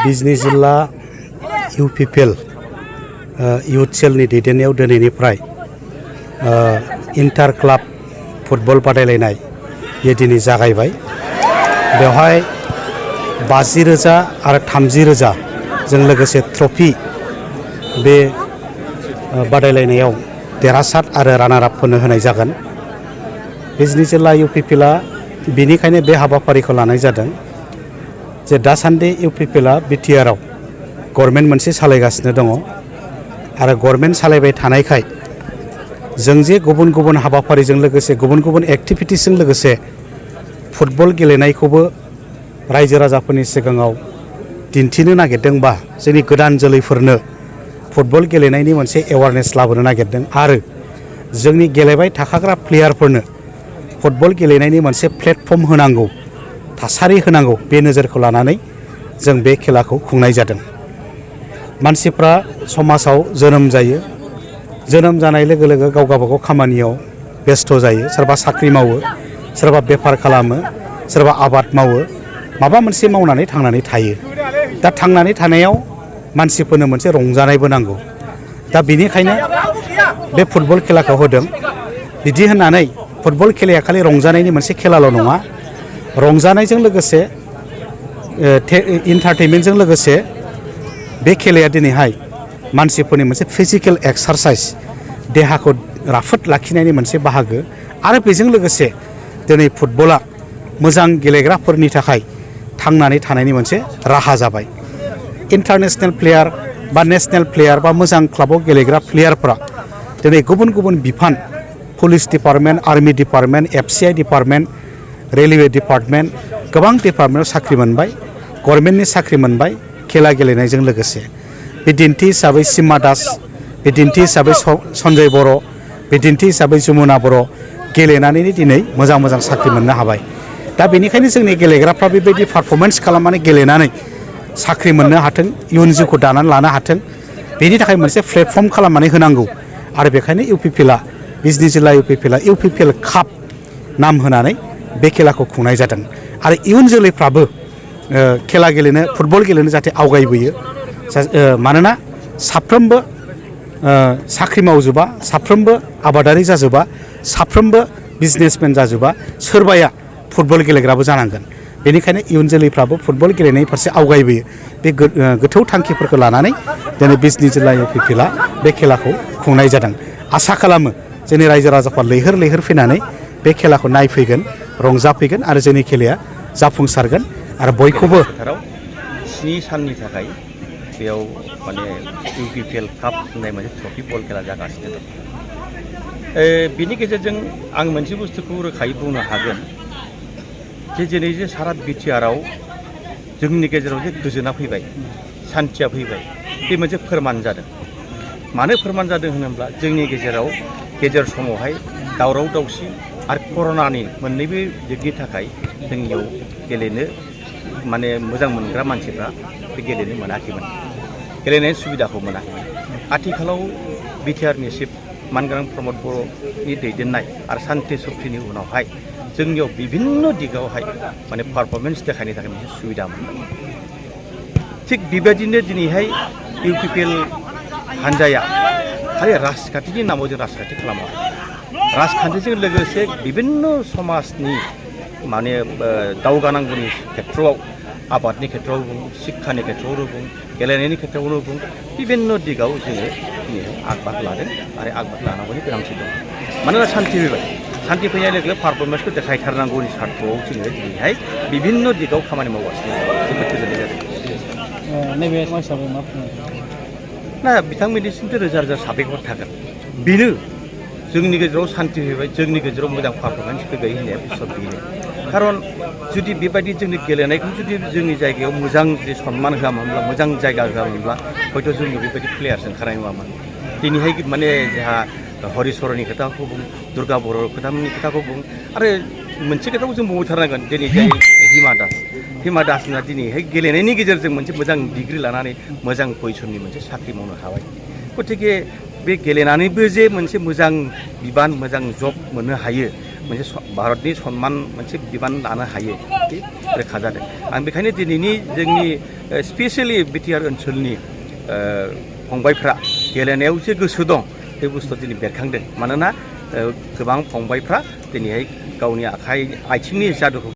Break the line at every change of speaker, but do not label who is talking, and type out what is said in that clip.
बिजनी जिल्ला UPPL youth सेलनि दैदेननायाव दिनैनिफ्राय इंटार क्लाब फुटबल बादायलायनाय बे दिनै जागायबाय। बेवहाय 50,000 आरो 30,000 जों लोगोसे ट्रफी बे बादायलायनायाव देरहासार आरो रानार आपफोरनो होनाय जागोन। बिजनी जिल्ला UPPLआ बेनिखायनो बे हाबाफारिखौ लानाय जादों जे दासान्दि UPPLआ बिटिआरआव गभर्नमेन्ट मोनसे सालायगासिनो दङ आरो गभर्नमेन्ट सालायबाय थानायखाय जों जे गुबुन गुबुन हाबाफारिजों लोगोसे गुबुन गुबुन एक्टिभिटिसजों लोगोसे फुटबल गेलेनायखौबो रायजो राजाफोरनि सिगाङाव दिन्थिनो नागिरदोंबा जोंनि गोदान जोलैफोरनो फुटबल गेलेनायनि मोनसे एवारनेस लाबोनो नागिरदों आरो जोंनि गेलेबाय थाखाग्रा प्लेयारफोरनो फुटबल गेलेनायनि मोनसे प्लेटफर्म होनांगौ, थासारि होनांगौ, बे नोजोरखौ लानानै जों बे खेलाखौ खुंनाय जादों। मानसिफ्रा समाजाव जोनोम जायो, जोनोम जानाय लोगो लोगो गाव गावबागाव खामानियाव बेस्थ' जायो। सोरबा साख्रि मावो, सोरबा बेफार खालामो, सोरबा आबाद मावो, माबा मोनसे मावनानै थांनानै थायो। दा थांनानै थानायाव मानसिफोरनो मोनसे रंजानायबो नांगौ। दा बेनिखायनो बे फुटबल खेलाखौ होदों। बिदि होननानै फुटबल खेलाया खालि रंजानायनि मोनसे खेलाल' नङा, रंजानायजों लोगोसे इन्टारटेनमेन्टजों लोगोसे बे खेलाया दिनैहाय मानसिफोरनि मोनसे फिजिकेल एक्सारसाइज, देहाखौ राफोद लाखिनायनि मोनसे बाहागो आरो बेजों लोगोसे दिनै फुटबला मोजां गेलेग्राफोरनि थाखाय थांनानै थानायनि मोनसे राहा जाबाय। इन्टारनेशनेल प्लेयार बा नेशनेल प्लेयार बा मोजां क्लाबाव गेलेग्रा प्लेयारफ्रा दिनै गुबुन गुबुन बिफान, police department, army department, FCI department, railway department, गोबां डिपार्टमेन्टआव साख्रि मोनबाय, गभर्नमेन्टनि साख्रि मोनबाय खेला गेलेनायजों लोगोसे। बिदिन्थि हिसाबै सिमा दास, बिदिन्थि हिसाबै सन्जय बर', बिदिन्थि हिसाबै जमुना बर' गेलेनानैनो दिनै मोजां मोजां साख्रि मोननो हाबाय। दा बेनिखायनो जोंनि गेलेग्राफ्रा बेबायदि पारफरमेन्स खालामनानै गेलेनानै साख्रि मोननो हाथों, इयुन जिउखौ दानानै लानो हाथों, बेनि थाखाय मोनसे प्लेटफर्म खालामनानै होनांगौ। आरो बेखायनो UPPLआ, बिजनी जिल्ला UPPLआ UPPL काप नाम होनानै बे खेलाखौ खुंनाय जादों। आरो इयुन जोलैफ्राबो खेला गेलेनो, फुटबल गेलेनो जाहाथे आवगायबोयो। मानोना साफ्रोमबो साख्रि मावजोबा, साफ्रोमबो आबादारि जाजोबा, साफ्रोमबो बिजनेसमेन जाजोबा, सोरबाया फुटबल गेलेग्राबो जानांगोन। बेनिखायनो इयुन जोलैफ्राबो फुटबल गेलेनायनि फारसे आवगायबोयो। बे गोथौ थांखिफोरखौ लानानै दिनै बिजनी जिल्ला UPPLआ बे खेलाखौ खुंनाय जादों। आसा खालामो जोंनि रायजो राजाफ्रा लैहोर लैहोर फैनानै बे खेलाखौ नायफैगोन, रंजाफैगोन आरो जोंनि खेलाया जाफुंसारगोन आरो बयखौबो
7 साननि थाखाय बेयाव माने UPPL काप होननाय मोनसे ट्रफि बल खेला जागासिनो दं। बिनि गेजेरजों आं मोनसे बुस्थुखौ रोखायै बुंनो हागोन जे दिनै जे सारा बिटिआरआव जोंनि गेजेराव जे गोजोना फैबाय, सान्थिया फैबाय, बे मोनसे फोरमान जादों। मानो फोरमान जादों होनोब्ला जोंनि गेजेराव गेजेर समावहाय दावराव दावसि आरो कर'नानि मोननैबो दिगनि थाखाय जोंनियाव गेलेनो माने मोजां मोनग्रा मानसिफ्रा बे गेलेनो मोनाखैमोन, गेलेनायनि सुबिदाखौ मोनाखैमोन। आथिखालाव बिटिआरनि चिफ मानगोनां प्रमद बर'नि दैदेननाय आरो सान्थि सक्तिनि उनावहाय जोंनियाव बिभिन्न दिगावहाय माने पारफरमेन्स देखायनो थाखाय मोनसे सुबिदा मोनदों। थिग बेबायदिनो दिनैहाय UPPL हान्जाया खालि राजखान्थिनि नामाव जों राजखान्थि खालामाखै, राजखान्थिजों लोगोसे बिभिन्न समाजनि माने दावगानांगौनि खेथ्रआव, आबादनि खेथ्रआव बुं, शिक्षानि खेथ्रआवनो बुं, गेलेनायनि खेथ्रआवनो बुं, बिभिन्न दिगाव जोङो दिनै आगबाग लादों आरो आगबाग लानांगौनि गोनांथि दं। मानोना सान्थि फैबाय, सान्थि फैनाय लोगो लोगो पारफरमेन्सखौ देखायथारनांगौनि सार्थआव जोङो दिनैहाय बिभिन्न दिगाव खामानि मावगासिनो दं। जोबोद गोजोननाय जादों।
नैबे हिसाबै मा बुङो?
ना बिथांमोननिसिमथ' रोजा रोजा साबायखर थागोन। बेनो जोंनि गेजेराव सान्थि फैबाय, जोंनि गेजेराव मोजां पारफरमेन्स फैबाय होननाया बिसब बेनो। खारन जुदि बेबायदि जोंनि गेलेनायखौ जुदि जोंनि जायगायाव मोजां जे सन्मान होआमोनब्ला, मोजां जायगा होआमोनब्ला हयथ' जोंनि बेबायदि प्लेयार्स ओंखारनाय नङामोन। दिनैहाय माने जोंहा हरिचरननि खोथाखौ बुं, दुर्गा बर' खोथाखौ बुं, आरो मोनसे खोथाखौ जों बुंथारनांगोन दिनै जाय हिमा दासना दिनैहाय गेलेनायनि गेजेरजों मोनसे मोजां डिग्रि लानानै मोजां पजिसननि मोनसे साख्रि मावनो हाबाय। गतिके बे गेलेनानैबो जे मोनसे मोजां बिबान, मोजां जब मोननो हायो मोनसे भारतनि सनमान मोनसे बिबान लानो हायो बे रोखा जादों आं बेखायनो दिनैनि जोंनि स्पेसियेलि बिटिआर ओनसोलनि फंबायफ्रा गेलेनायाव जे गोसो दं बे बुस्थुआ दिनै बेरखांदों मानोना गोबां फंबायफ्रा दिनैहाय गावनि आथिंनि जादुखौ